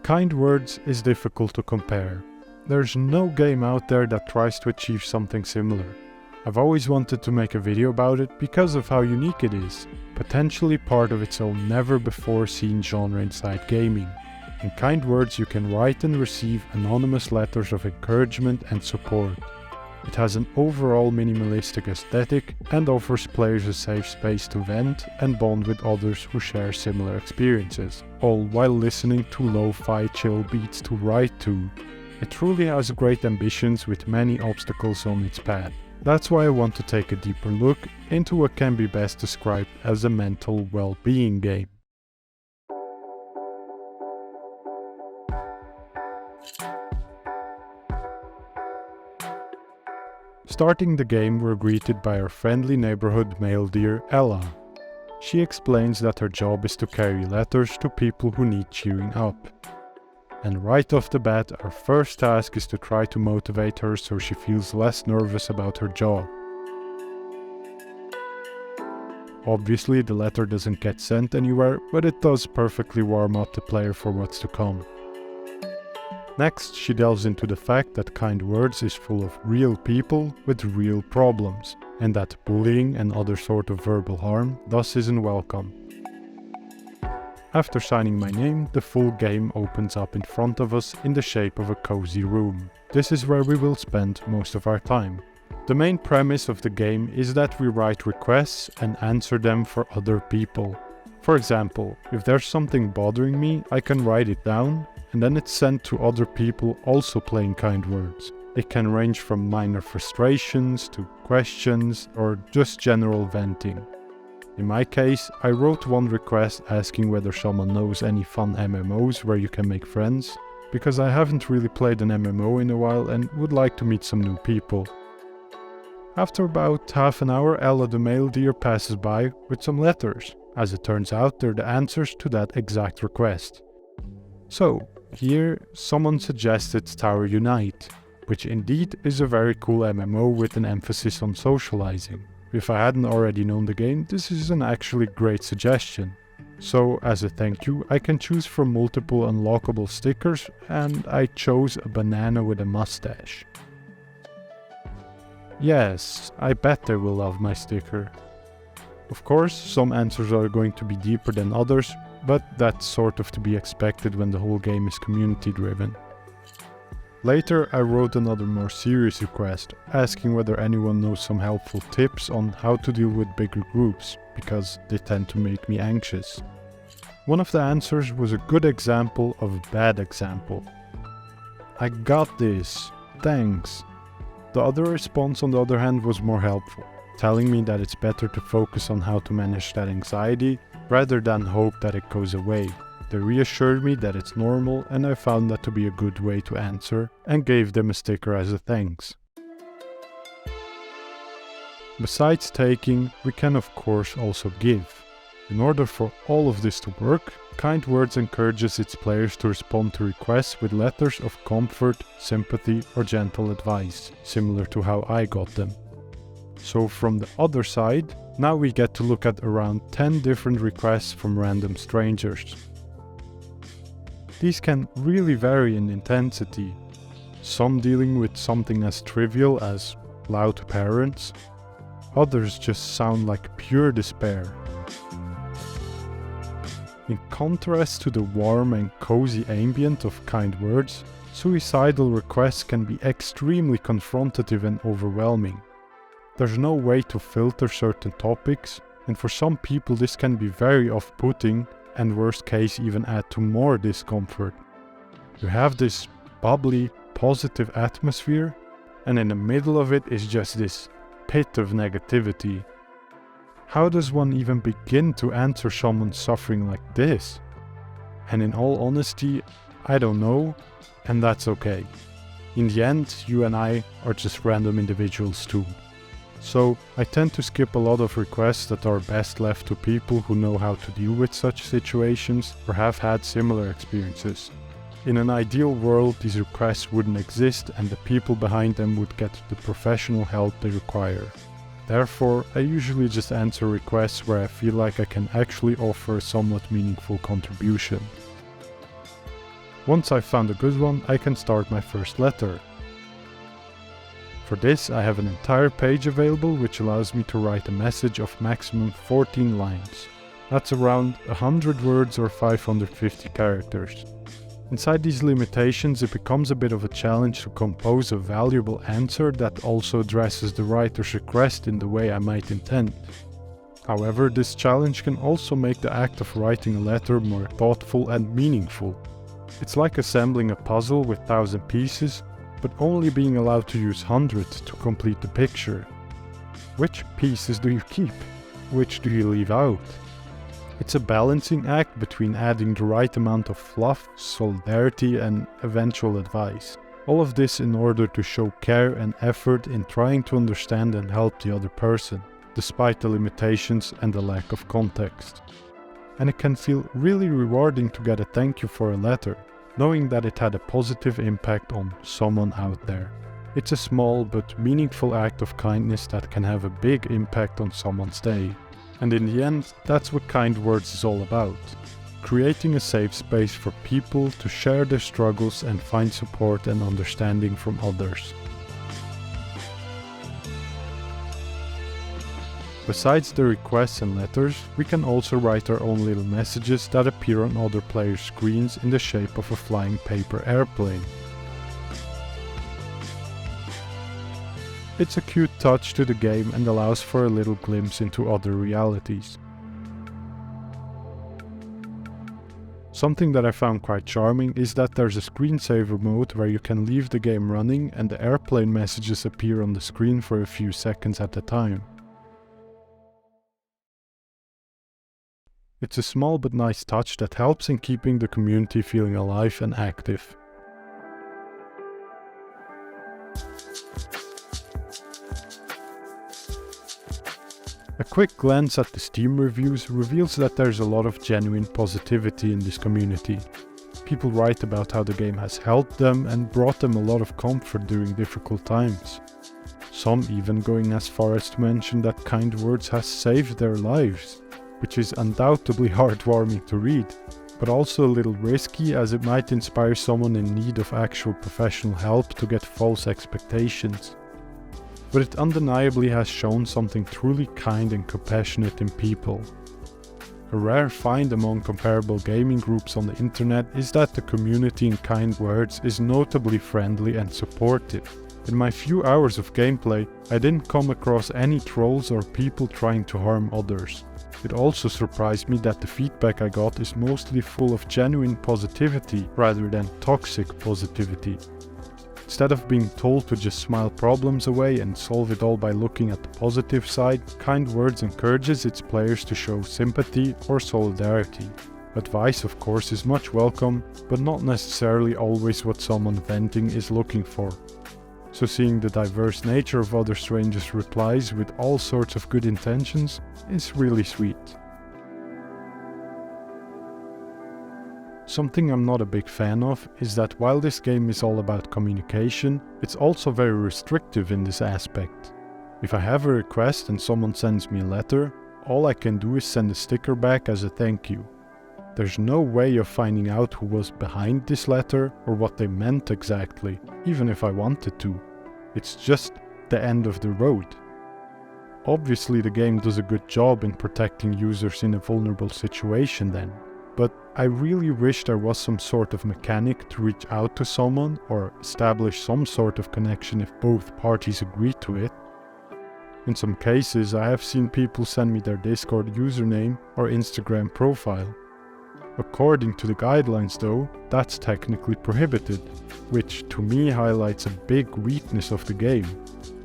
Kind words is difficult to compare. There's no game out there that tries to achieve something similar. I've always wanted to make a video about it because of how unique it is, potentially part of its own never-before-seen genre inside gaming. In kind words you can write and receive anonymous letters of encouragement and support. It has an overall minimalistic aesthetic and offers players a safe space to vent and bond with others who share similar experiences, all while listening to lo-fi chill beats to write to. It truly has great ambitions with many obstacles on its path. That's why I want to take a deeper look into what can be best described as a mental well-being game. Starting the game, we're greeted by our friendly neighborhood male deer, Ella. She explains that her job is to carry letters to people who need cheering up. And right off the bat, our first task is to try to motivate her so she feels less nervous about her job. Obviously, the letter doesn't get sent anywhere, but it does perfectly warm up the player for what's to come. Next, she delves into the fact that kind words is full of real people with real problems, and that bullying and other sort of verbal harm thus isn't welcome. After signing my name, the full game opens up in front of us in the shape of a cozy room. This is where we will spend most of our time. The main premise of the game is that we write requests and answer them for other people. For example, if there's something bothering me, I can write it down, and then it's sent to other people also playing kind words. It can range from minor frustrations to questions or just general venting. In my case, I wrote one request asking whether someone knows any fun MMOs where you can make friends, because I haven't really played an MMO in a while and would like to meet some new people. After about half an hour, Ella the male deer passes by with some letters. As it turns out, they're the answers to that exact request. So, here someone suggested Tower Unite, which indeed is a very cool MMO with an emphasis on socializing. If I hadn't already known the game, this is an actually great suggestion. So, as a thank you, I can choose from multiple unlockable stickers, and I chose a banana with a mustache. Yes, I bet they will love my sticker. Of course, some answers are going to be deeper than others, but that's sort of to be expected when the whole game is community driven. Later I wrote another more serious request, asking whether anyone knows some helpful tips on how to deal with bigger groups, because they tend to make me anxious. One of the answers was a good example of a bad example. I got this, thanks. The other response on the other hand was more helpful, telling me that it's better to focus on how to manage that anxiety rather than hope that it goes away. They reassured me that it's normal, and I found that to be a good way to answer and gave them a sticker as a thanks. Besides taking, we can of course also give. In order for all of this to work, Kind Words encourages its players to respond to requests with letters of comfort, sympathy or gentle advice, similar to how I got them. So from the other side, now we get to look at around 10 different requests from random strangers. These can really vary in intensity, some dealing with something as trivial as loud parents, others just sound like pure despair. In contrast to the warm and cozy ambient of Kind Words, suicidal requests can be extremely confrontative and overwhelming. There's no way to filter certain topics, and for some people this can be very off-putting and worst case even add to more discomfort. You have this bubbly, positive atmosphere, and in the middle of it is just this pit of negativity. How does one even begin to answer someone suffering like this? And in all honesty, I don't know, and that's okay. In the end, you and I are just random individuals too. So I tend to skip a lot of requests that are best left to people who know how to deal with such situations or have had similar experiences. In an ideal world, these requests wouldn't exist and the people behind them would get the professional help they require. Therefore, I usually just answer requests where I feel like I can actually offer a somewhat meaningful contribution. Once I've found a good one, I can start my first letter. For this, I have an entire page available which allows me to write a message of maximum 14 lines. That's around 100 words or 550 characters. Inside these limitations, it becomes a bit of a challenge to compose a valuable answer that also addresses the writer's request in the way I might intend. However, this challenge can also make the act of writing a letter more thoughtful and meaningful. It's like assembling a puzzle with 1,000 pieces, but only being allowed to use hundreds to complete the picture. Which pieces do you keep? Which do you leave out? It's a balancing act between adding the right amount of fluff, solidarity and eventual advice. All of this in order to show care and effort in trying to understand and help the other person, despite the limitations and the lack of context. And it can feel really rewarding to get a thank you for a letter, knowing that it had a positive impact on someone out there. It's a small but meaningful act of kindness that can have a big impact on someone's day. And in the end, that's what Kind Words is all about. Creating a safe space for people to share their struggles and find support and understanding from others. Besides the requests and letters, we can also write our own little messages that appear on other players' screens in the shape of a flying paper airplane. It's a cute touch to the game and allows for a little glimpse into other realities. Something that I found quite charming is that there's a screensaver mode where you can leave the game running and the airplane messages appear on the screen for a few seconds at a time. It's a small but nice touch that helps in keeping the community feeling alive and active. A quick glance at the Steam reviews reveals that there's a lot of genuine positivity in this community. People write about how the game has helped them and brought them a lot of comfort during difficult times. Some even going as far as to mention that Kind Words has saved their lives, which is undoubtedly heartwarming to read, but also a little risky as it might inspire someone in need of actual professional help to get false expectations. But it undeniably has shown something truly kind and compassionate in people. A rare find among comparable gaming groups on the internet is that the community in Kind Words is notably friendly and supportive. In my few hours of gameplay, I didn't come across any trolls or people trying to harm others. It also surprised me that the feedback I got is mostly full of genuine positivity rather than toxic positivity. Instead of being told to just smile problems away and solve it all by looking at the positive side, Kind Words encourages its players to show sympathy or solidarity. Advice, of course, is much welcome, but not necessarily always what someone venting is looking for. So seeing the diverse nature of other strangers' replies with all sorts of good intentions is really sweet. Something I'm not a big fan of is that while this game is all about communication, it's also very restrictive in this aspect. If I have a request and someone sends me a letter, all I can do is send a sticker back as a thank you. There's no way of finding out who was behind this letter or what they meant exactly, even if I wanted to. It's just the end of the road. Obviously the game does a good job in protecting users in a vulnerable situation then, but I really wish there was some sort of mechanic to reach out to someone or establish some sort of connection if both parties agree to it. In some cases I have seen people send me their Discord username or Instagram profile. According to the guidelines though, that's technically prohibited, which to me highlights a big weakness of the game.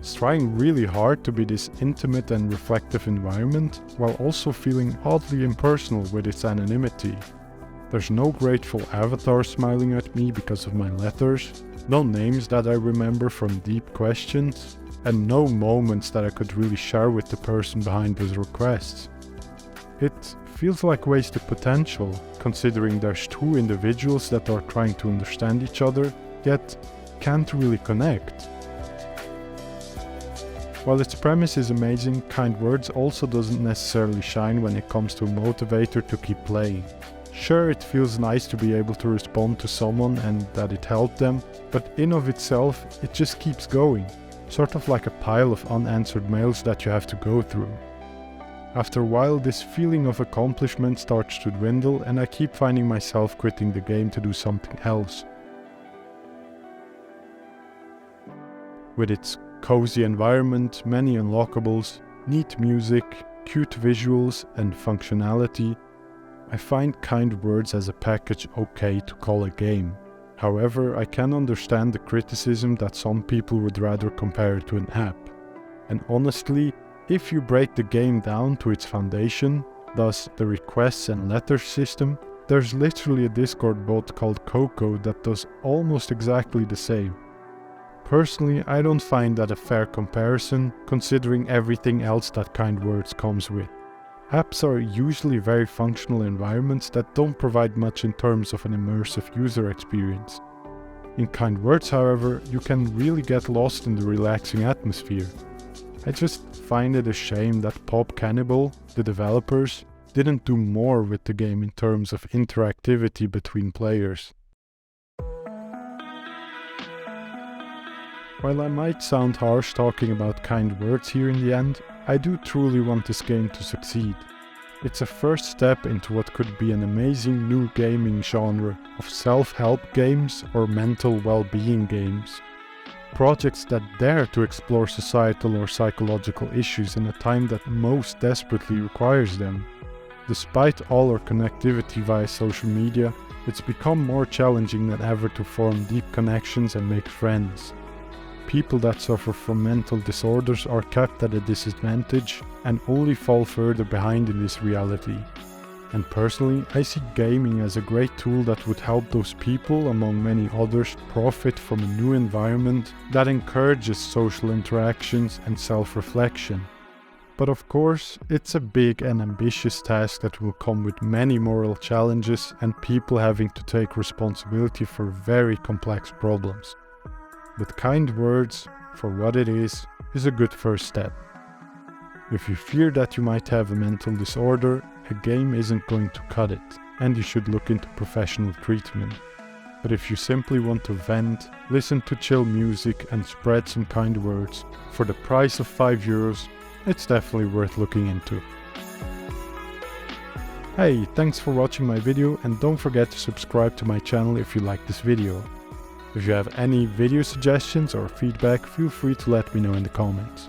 It's trying really hard to be this intimate and reflective environment, while also feeling oddly impersonal with its anonymity. There's no grateful avatar smiling at me because of my letters, no names that I remember from deep questions, and no moments that I could really share with the person behind those requests. It feels like wasted potential, considering there's two individuals that are trying to understand each other, yet can't really connect. While its premise is amazing, Kind Words also doesn't necessarily shine when it comes to a motivator to keep playing. Sure, it feels nice to be able to respond to someone and that it helped them, but in of itself, it just keeps going. Sort of like a pile of unanswered mails that you have to go through. After a while, this feeling of accomplishment starts to dwindle and I keep finding myself quitting the game to do something else. With its cozy environment, many unlockables, neat music, cute visuals and functionality, I find Kind Words as a package okay to call a game. However, I can understand the criticism that some people would rather compare it to an app. And honestly, if you break the game down to its foundation, thus the requests and letters system, there's literally a Discord bot called Coco that does almost exactly the same. Personally, I don't find that a fair comparison, considering everything else that Kind Words comes with. Apps are usually very functional environments that don't provide much in terms of an immersive user experience. In Kind Words, however, you can really get lost in the relaxing atmosphere. I just find it a shame that Pop Cannibal, the developers, didn't do more with the game in terms of interactivity between players. While I might sound harsh talking about Kind Words here in the end, I do truly want this game to succeed. It's a first step into what could be an amazing new gaming genre of self-help games or mental well-being games. Projects that dare to explore societal or psychological issues in a time that most desperately requires them. Despite all our connectivity via social media, it's become more challenging than ever to form deep connections and make friends. People that suffer from mental disorders are kept at a disadvantage and only fall further behind in this reality. And personally, I see gaming as a great tool that would help those people, among many others, profit from a new environment that encourages social interactions and self-reflection. But of course, it's a big and ambitious task that will come with many moral challenges and people having to take responsibility for very complex problems. But Kind Words, for what it is a good first step. If you fear that you might have a mental disorder, a game isn't going to cut it, and you should look into professional treatment. But if you simply want to vent, listen to chill music and spread some kind words, for the price of €5, it's definitely worth looking into. Hey, thanks for watching my video and don't forget to subscribe to my channel if you like this video. If you have any video suggestions or feedback, feel free to let me know in the comments.